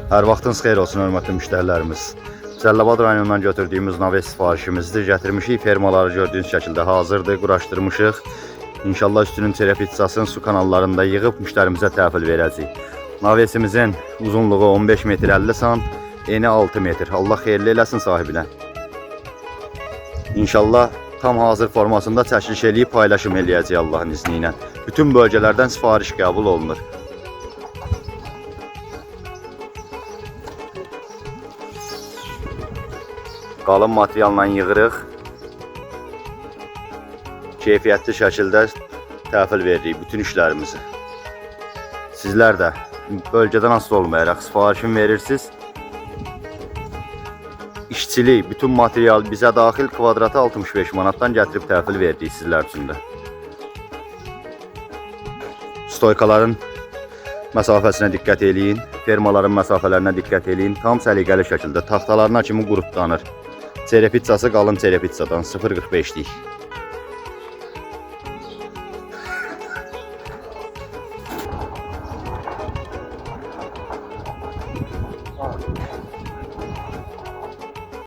Hər vaxtınız xeyir olsun, hörmətli müştərilərimiz. Cəlilabad rayonundan götürdüyümüz naves sifarişimizdir. Gətirmişik, fermaları gördüyünüz şəkildə hazırdır, quraşdırmışıq. İnşallah üstünün çerə pizzasını su kanallarında yığıb müştərimizə təhvil verəcəyik. Navesimizin uzunluğu 15 metr 50 sant, eni 6 metr. Allah xeyirli eləsin sahibinə. İnşallah tam hazır formasında çəkiliş eləyib paylaşım eləyəcək Allahın izni ilə. Bütün bölgələrdən sifariş qəbul olunur. Qalın materialla yığırıq. Keyfiyyətli şəkildə təhvil veririk bütün işlərimizi. Sizlər də bölgədən asılı olmayaraq sifarişin verirsiniz. İşçilik, bütün material bizə daxil kvadratı 65 manatdan gətirib təhvil veririk sizlər üçün də. Stoykaların məsafəsinə diqqət eləyin, fermaların məsafələrinə diqqət eləyin. Tam səliqəli şəkildə taxtalarına kimi qruplanır. Çerə pizzası qalın çerə pizzadan 0.45'lik.